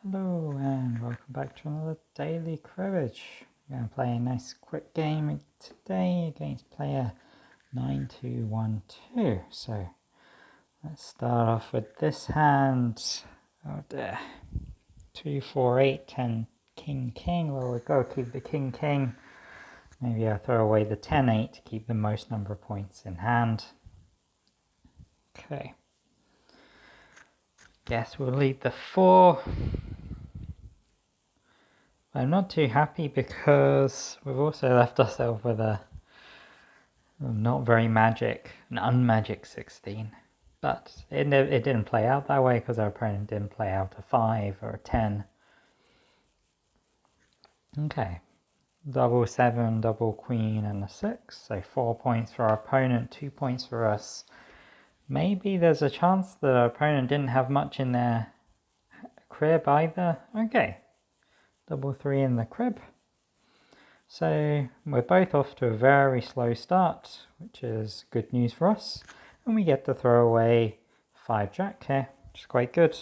Hello and welcome back to another daily cribbage. We're going to play a nice quick game today against player 9212. So let's start off with this hand. Oh dear. 2, 4, 8, 10, king, king. Well, we'll go keep the king, king. Maybe I'll throw away the 10, 8 to keep the most number of points in hand. Okay. Guess we'll lead the 4. I'm not too happy because we've also left ourselves with a not very magic, an unmagic 16. But it didn't play out that way because our opponent didn't play out a 5 or a 10. Okay, double 7, double queen and a 6. So 4 points for our opponent, 2 points for us. Maybe there's a chance that our opponent didn't have much in their crib either. Okay, double 3 in the crib. So we're both off to a very slow start, which is good news for us. And we get to throw away 5 jack here, which is quite good.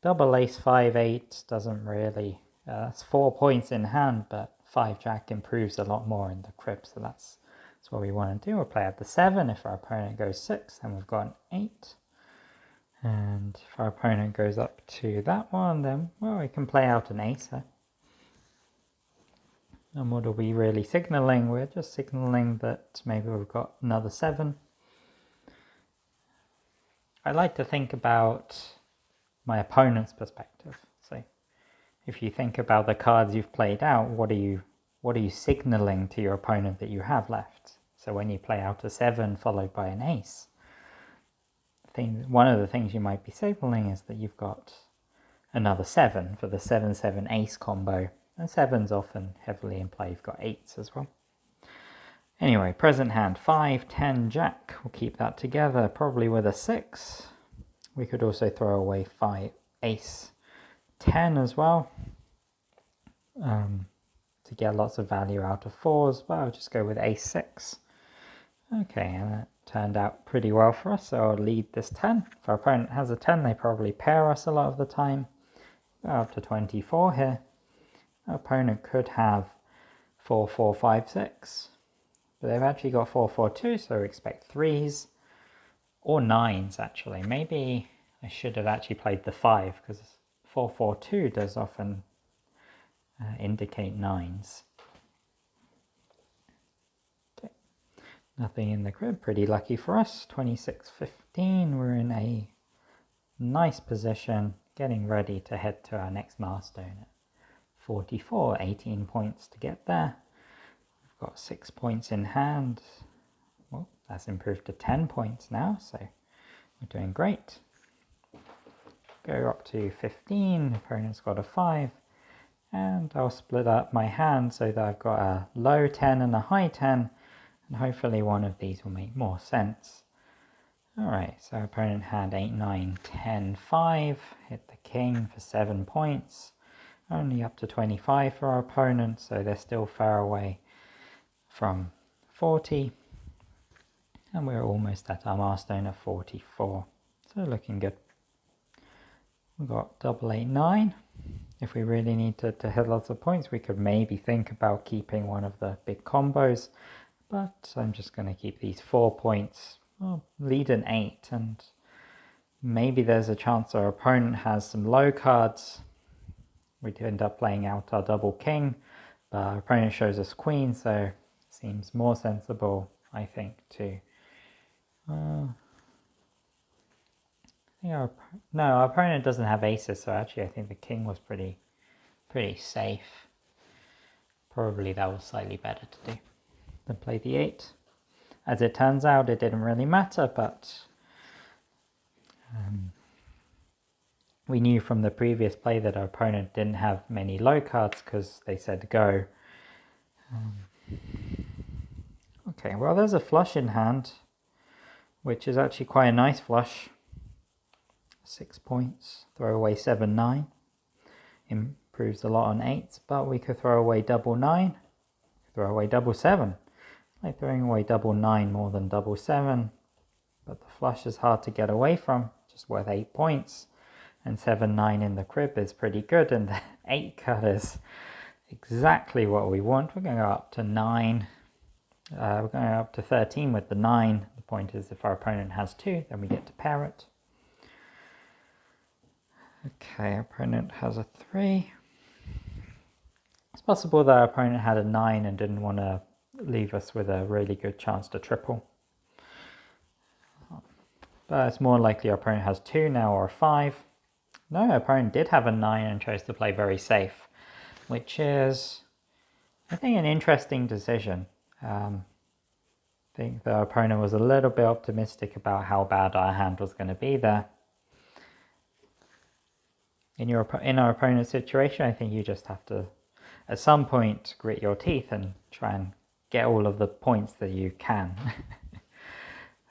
Double ace 5 8 doesn't really, that's 4 points in hand, but 5 jack improves a lot more in the crib, so that's what we want to do. We'll play out the 7. If our opponent goes 6, then we've got an 8. And if our opponent goes up to that one, then, well, we can play out an ace here. And what are we really signaling? We're just signaling that maybe we've got another 7. I like to think about my opponent's perspective. So if you think about the cards you've played out, what are you signaling to your opponent that you have left? So when you play out a 7 followed by an ace, one of the things you might be signaling is that you've got another 7 for the 7-7 ace combo. And 7's often heavily in play. You've got 8s as well. Anyway, present hand 5, 10, jack. We'll keep that together, probably with a 6. We could also throw away 5, ace, 10 as well. To get lots of value out of 4s, but I'll just go with ace 6. Okay, and that turned out pretty well for us, so I'll lead this 10. If our opponent has a 10, they probably pair us a lot of the time. Go up to 24 here. Our opponent could have 4, 4, 5, 6, but they've actually got 4, 4, 2, so we expect 3s or 9s actually. Maybe I should have actually played the 5 because 4, 4, 2 does often indicate 9s. Okay, nothing in the crib, pretty lucky for us. 26, 15, we're in a nice position, getting ready to head to our next milestone. 44, 18 points to get there. We've got 6 points in hand. Well, that's improved to 10 points now, so we're doing great. Go up to 15, opponent's got a 5, and I'll split up my hand so that I've got a low 10 and a high 10, and hopefully one of these will make more sense. Alright, so opponent had 8, 9, 10, 5, hit the king for 7 points. Only up to 25 for our opponent, so they're still far away from 40. And we're almost at our milestone of 44. So looking good. We've got double 8, 9. If we really need to hit lots of points, we could maybe think about keeping one of the big combos. But I'm just going to keep these 4 points. Well, lead an 8, and maybe there's a chance our opponent has some low cards. We'd end up playing out our double king, but our opponent shows us queen, so it seems more sensible, I think, to... our opponent doesn't have aces, so actually I think the king was pretty safe. Probably that was slightly better to do than play the 8. As it turns out, it didn't really matter, but... we knew from the previous play that our opponent didn't have many low cards because they said go. Okay, well there's a flush in hand, which is actually quite a nice flush. 6 points, throw away 7, 9. Improves a lot on 8s, but we could throw away double 9, throw away double 7. I like throwing away double 9 more than double 7, but the flush is hard to get away from, just worth 8 points. and 7-9 in the crib is pretty good, and the 8 card is exactly what we want. We're going to go up to 9. We're going up to 13 with the 9. The point is if our opponent has 2, then we get to pair it. Okay, our opponent has a 3. It's possible that our opponent had a 9 and didn't want to leave us with a really good chance to triple. But it's more likely our opponent has 2 now or a 5. No, our opponent did have a 9 and chose to play very safe, which is, I think, an interesting decision. I think the opponent was a little bit optimistic about how bad our hand was going to be there. In our opponent's situation, I think you just have to, at some point, grit your teeth and try and get all of the points that you can.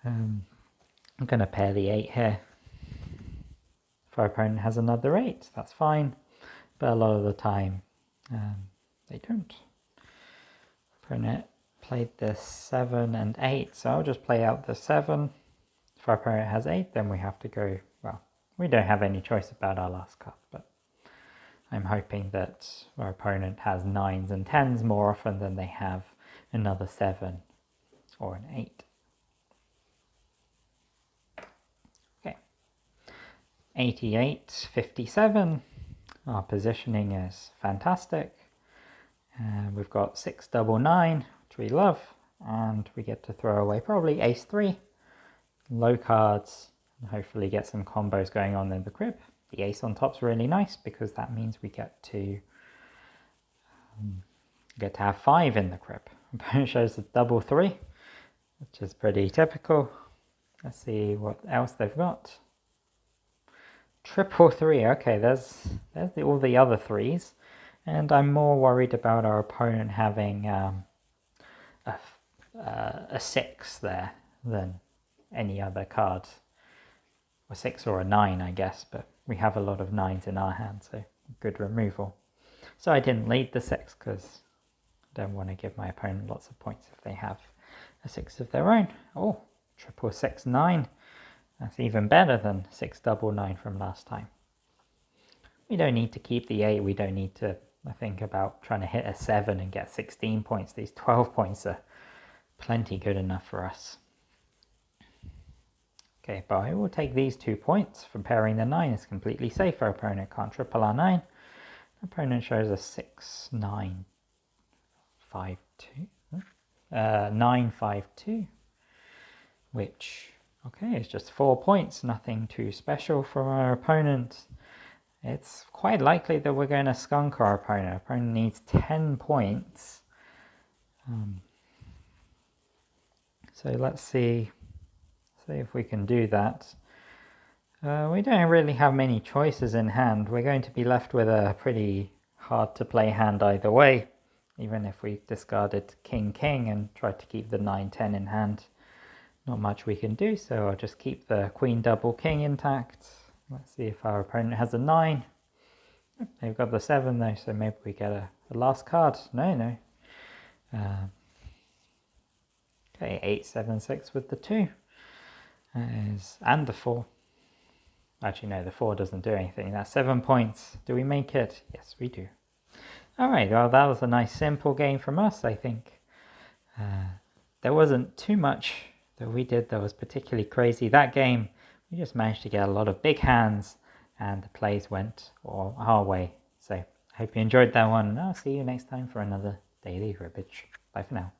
I'm going to pair the 8 here. If our opponent has another 8, that's fine, but a lot of the time they don't. Opponent played the 7 and 8, so I'll just play out the 7. If our opponent has 8, then we have to go, well, we don't have any choice about our last card, but I'm hoping that our opponent has 9s and 10s more often than they have another 7 or an 8. Okay, 88-57. Our positioning is fantastic. We've got 6-9-9, which we love, and we get to throw away probably ace-3, low cards, and hopefully get some combos going on in the crib. The ace on top's really nice because that means we get to have 5 in the crib. Opponent shows a double 3, which is pretty typical. Let's see what else they've got. Triple 3. Okay, there's all the other 3s, and I'm more worried about our opponent having a 6 there than any other card. A 6 or a 9, I guess, but we have a lot of 9s in our hand, so good removal. So I didn't lead the 6 because I don't want to give my opponent lots of points if they have a 6 of their own. Oh, triple 6-9. That's even better than 6-9 from last time. We don't need to keep the 8. We don't need to think about trying to hit a 7 and get 16 points. These 12 points are plenty good enough for us. Okay, but I will take these 2 points from pairing the 9. It's completely safe. Our opponent can't triple our 9. Opponent shows a 6-9-5-2. 9-5-2. Which, okay, is just 4 points. Nothing too special from our opponent. It's quite likely that we're going to skunk our opponent. Our opponent needs 10 points. So let's see if we can do that. We don't really have many choices in hand. We're going to be left with a pretty hard to play hand either way, even if we discarded king-king and tried to keep the 9-10 in hand. Not much we can do, so I'll just keep the queen double king intact. Let's see if our opponent has a 9. They've got the 7 though, so maybe we get a last card. No. Okay, 8-7-6 with the 2. And the 4. Actually, no, the 4 doesn't do anything. That's 7 points. Do we make it? Yes, we do. Alright, well, that was a nice simple game from us, I think. There wasn't too much that we did that was particularly crazy. That game, we just managed to get a lot of big hands, and the plays went our way. So, I hope you enjoyed that one, and I'll see you next time for another Daily Cribbage. Bye for now.